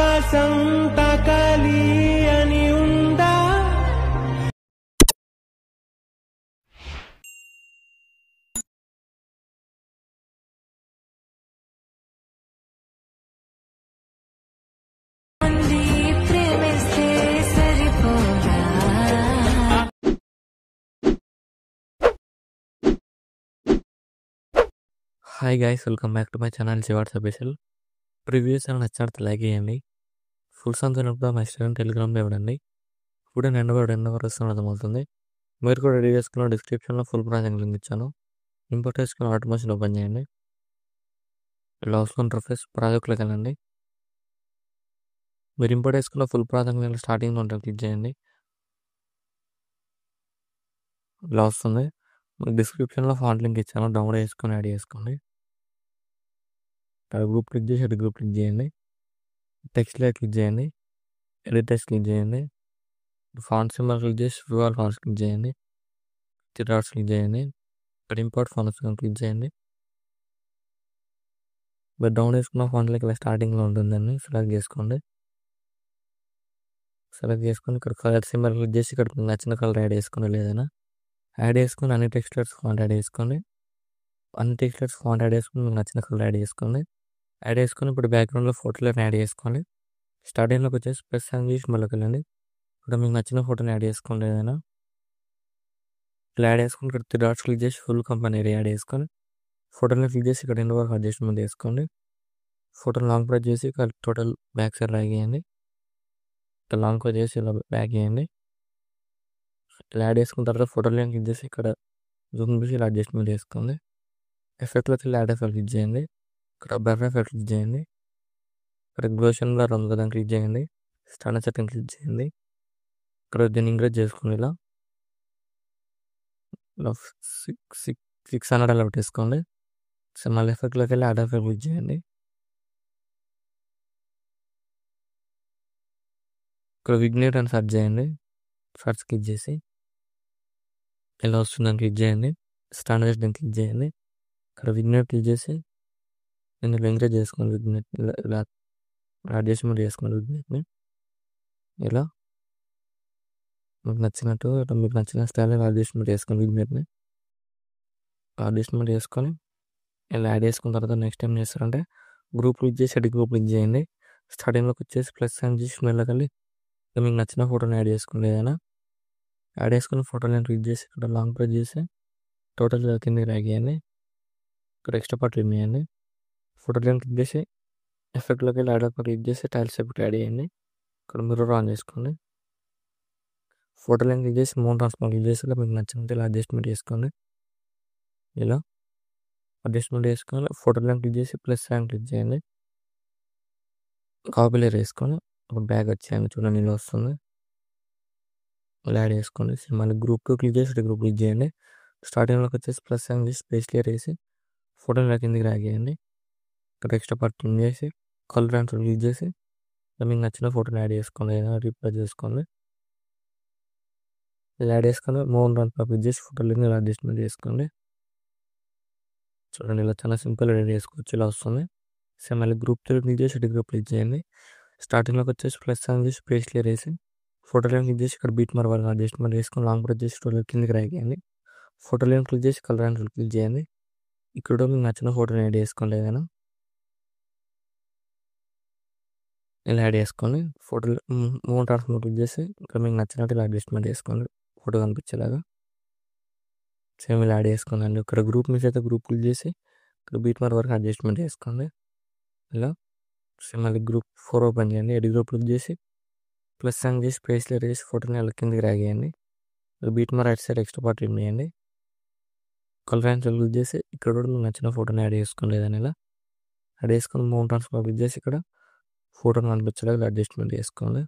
ఆకాశం తాకాలి అని ఉందా? Hi guys, welcome back to my channel చివాట్స్ స్పెషల్. ప్రివ్యూస్ అని నచ్చినట్టు లైక్ చేయండి. ఫుల్ సాంగ్స్ వినప్పుడు మా ఇన్స్టాగ్రామ్, టెలిగ్రామ్లో ఇవ్వండి. ఇప్పుడు నేను ఎండవరకు వస్తున్న అర్థమవుతుంది. మీరు కూడా రెడీ చేసుకున్న డిస్క్రిప్షన్లో ఫుల్ ప్రాజెక్ట్ లింక్ ఇచ్చాను. ఇంపోర్ట్ చేసుకుని ఆటోమేషన్ ఓపెన్ చేయండి. ఇలా వస్తున్న ఇంటర్ఫేస్ ప్రాజెక్ట్లోకి వెళ్ళండి. మీరు ఇంపోర్ట్ చేసుకున్న ఫుల్ ప్రాజెక్ట్ స్టార్టింగ్లో ఉంటుంది, క్లిక్ చేయండి. ఇలా వస్తుంది. మీకు డిస్క్రిప్షన్లో ఫాంట్ లింక్ ఇచ్చాను, డౌన్లోడ్ చేసుకొని యాడ్ చేసుకోండి. గ్రూప్ క్లిక్ చేసి ఎడిట్ గ్రూప్ క్లిక్ చేయండి. టెక్స్ట్ లేయర్ క్లిక్ చేయండి. ఎడిట్ టెక్స్ట్ క్లిక్ చేయండి. ఫాంట్ సింబల్ క్లిక్ చేసి ఫ్యూఆర్ ఫాంట్స్ క్లిక్ చేయండి. త్రీ డాట్స్ క్లిక్ చేయండి. ఇక్కడ ఇంపోర్ట్ ఫాంట్స్ క్లిక్ చేయండి. మీరు డౌన్ చేసుకున్న ఫాంట్ ఇలా స్టార్టింగ్లో ఉంటుందని సెలెక్ట్ చేసుకోండి. సెలెక్ట్ చేసుకొని ఇక్కడ కలర్ సింబల్ క్లిక్ చేసి ఇక్కడ మీకు నచ్చిన కలర్ యాడ్ చేసుకోండి. లేదైనా యాడ్ చేసుకొని అన్ని టెక్స్టర్స్ ఫాంట్ యాడ్ చేసుకోండి. అన్ని టెక్స్టర్స్ ఫాంట్ యాడ్ చేసుకొని మీకు నచ్చిన కలర్ యాడ్ చేసుకోండి. యాడ్ చేసుకొని ఇప్పుడు బ్యాక్గ్రౌండ్లో ఫోటోలను యాడ్ చేసుకోండి. స్టార్టింగ్లోకి వచ్చేసి ప్లస్ సాంగ్ చేసి మళ్ళీకి వెళ్ళండి. ఇక్కడ మీకు నచ్చిన ఫోటోని యాడ్ చేసుకోండి. ఏదైనా ఇలా యాడ్ చేసుకుని ఇక్కడ త్రీ డాట్స్ క్లిక్ చేసి ఫుల్ కంపెనీ యాడ్ చేసుకొని ఫోటోని క్లిక్ చేసి ఇక్కడ ఎండ్ వరకు అడ్జస్ట్మెంట్ చేసుకోండి. ఫోటోని లాంగ్ ప్రెస్ చేసి ఇక్కడ టోటల్ బ్యాక్ సైడ్ డ్రాగ్ చేయండి. ఇక్కడ లాంగ్ ప్రెస్ చేసి ఇలా బ్యాక్ చేయండి. ఇలా యాడ్ చేసుకున్న తర్వాత ఫోటోని క్లిక్ చేసి ఇక్కడ జూమ్ చేసి ఇలా అడ్జస్ట్మెంట్ చేసుకోండి. ఎఫెక్ట్లోకి యాడ్ ఎఫెక్ట్ క్లిక్ చేయండి. ఇక్కడ బర్ర ఎఫెక్ట్ క్లిక్ చేయండి. ఇక్కడ గ్లోషన్లో రంగు కదా క్లిక్ చేయండి. స్టాండర్డ్ సెట్టింగ్ క్లిక్ చేయండి. ఇక్కడ దీన్ని ఇంక్రీజ్ చేసుకోండి. ఇలా 600 అలా పెట్టేసుకోండి. సో మళ్ళీ ఎఫెక్ట్లోకి వెళ్ళి యాడ్ ఎఫెక్ట్ క్లిక్ చేయండి. ఇక్కడ విగ్నేట్ అని సెర్చ్ చేయండి. సెర్చ్ క్లిక్ చేసి ఎలా వస్తుందని క్లిక్ చేయండి. స్టాండర్డ్ సెట్టింగ్ క్లిక్ చేయండి. ఇక్కడ విగ్నేట్ క్లిక్ చేసి నేను ఇలా ఎంకరేజ్ చేసుకోండి. విగ్నేట్ ఇలా అడ్జస్ట్మెంట్ చేసుకోండి. విగ్నేట్ని ఇలా మీకు నచ్చినట్టు మీకు నచ్చిన స్టైల్ అడ్జస్ట్మెంట్ చేసుకోండి. విగ్నేట్ని అడ్జస్ట్మెంట్ చేసుకొని ఇలా యాడ్ చేసుకున్న తర్వాత నెక్స్ట్ ఏం చేస్తారంటే గ్రూప్ క్లిక్ చేసి ఎడిట్ గ్రూప్ క్లిక్ చేయండి. స్టార్టింగ్లోకి వచ్చేసి ప్లస్ సైన్ చేసి మెల్లకెళ్ళి మీకు నచ్చిన ఫోటోని యాడ్ చేసుకోండి. ఏదైనా యాడ్ చేసుకున్న ఫోటోని క్లిక్ చేసి ఇక్కడ లాంగ్ ప్రెస్ చేసి టోటల్ కింద డ్రాగ్ చేయండి. ఇక్కడ ఎక్స్ట్రా పార్ట్ రిమూవ్ చేయండి. ఫోటోని క్లిక్ చేసి ఎఫెక్ట్లోకి వెళ్ళి యాడ్ క్లిక్ చేసి టైల్స్ ఎఫెక్ట్ యాడ్ చేయండి. ఇక్కడ మిర్రర్ ఆన్ చేసుకోండి. ఫోటోని క్లిక్ చేసి మౌన్ ట్రాన్స్ఫార్మ్ క్లిక్ చేసి మీకు నచ్చినట్టు ఇలా అడ్జస్ట్మెంట్ చేసుకోండి. ఇలా అడ్జస్ట్మెంట్ చేసుకొని ఫోటోని క్లిక్ చేసి ప్లస్ సైన్ క్లిక్ చేయండి. కాపీ లేయర్ వేసుకొని ఒక బ్యాగ్ వచ్చేయండి. చూడండి ఇలా వస్తుంది. ఇలా యాడ్ చేసుకోండి. మళ్ళీ గ్రూప్ క్లిక్ చేసి గ్రూప్ క్లిక్ చేయండి. స్టార్టింగ్లోకి వచ్చేసి ప్లస్ సైన్ చేసి స్పేస్ లేయర్ వేసి ఫోటోని కిందికి డ్రాగ్ చేయండి. ఇక్కడ ఎక్స్ట్రా పార్ట్ క్లిక్ చేసి కలర్ అండ్ క్లిక్ చేసి మీకు నచ్చిన ఫోటోని యాడ్ చేసుకోండి. ఏదైనా రీప్లేస్ చేసుకోండి. ఇలా యాడ్ చేసుకొని మౌన్ ట్రాన్స్ఫార్మ్ క్లిక్ చేసి ఫోటోని ఇలా అడ్జస్ట్మెంట్ చేసుకోండి. చూడండి ఇలా చాలా సింపుల్ రెడీ చేసుకోవచ్చు. ఇలా వస్తుంది. సో మళ్ళీ గ్రూప్ క్లిక్ చేసి ఎడిట్ గ్రూప్ క్లిక్ చేయండి. స్టార్టింగ్లోకి వచ్చేసి ప్లస్ సైన్ చేసి స్పేస్ లేయర్ వేసి ఫోటోని క్లిక్ చేసి ఇక్కడ బీట్ మార్క్ అడ్జస్ట్మెంట్ చేసుకొని లాంగ్ ప్రెస్ చేసి ఫోటో కిందికి డ్రాగ్ చేయండి. ఫోటోని క్లిక్ చేసి కలర్ అండ్ క్లిక్ చేయండి. ఇక్కడ మీకు నచ్చిన ఫోటోని యాడ్ చేసుకోండి. ఏదైనా ఇలా యాడ్ చేసుకోండి. ఫోటో మౌన్ ట్రాన్స్ఫార్మ్ క్లిక్ చేసి ఇక్కడ మీకు నచ్చినట్టు ఇలా అడ్జస్ట్మెంట్ చేసుకోండి. ఫోటో కనిపించేలాగా సేమ్ ఇలా యాడ్ చేసుకోండి. ఇక్కడ గ్రూప్ మిస్ అయితే గ్రూప్ క్లిక్ చేసి ఇక్కడ బీట్ మార్క్ వరకు అడ్జస్ట్మెంట్ చేసుకోండి. ఇలా సేమ్ మళ్ళీ గ్రూప్ 4 ఓపెన్ చేయండి. ఎడిట్ గ్రూప్ క్లిక్ చేసి ప్లస్ సైన్ చేసి స్పేస్ లేయర్ వేసి ఫోటోని అలా కిందికి డ్రాగ్ చేయండి. Beat mark right side extra part remove చేయండి. కలర్ అండ్ క్లిక్ చేసి ఇక్కడ కూడా మీకు నచ్చిన ఫోటోని యాడ్ చేసుకోండి. ఏదైనా ఇలా యాడ్ చేసుకొని మౌన్ ట్రాన్స్ఫార్మ్ క్లిక్ చేసి ఇక్కడ ఫోటోని కనిపించేలాగా అడ్జస్ట్మెంట్ చేసుకోండి.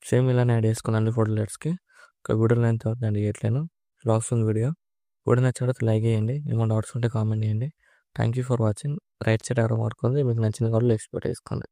సేమ్ ఇలానే యాడ్ చేసుకోండి అన్ని ఫోటో లెట్స్కి. ఇక్కడ వీడియో లెంత్ అవుతుందండి ఎట్లయినా ఇలా వస్తుంది వీడియో. వీడియో నచ్చినట్లయితే లైక్ చేయండి. ఏమైనా డౌట్స్ ఉంటే కామెంట్ చేయండి. Thank you for watching. Right side ఎవరో మార్క్ ఉంది, మీకు నచ్చిన వాళ్ళు ఎక్స్పోర్ట్ చేసుకోండి.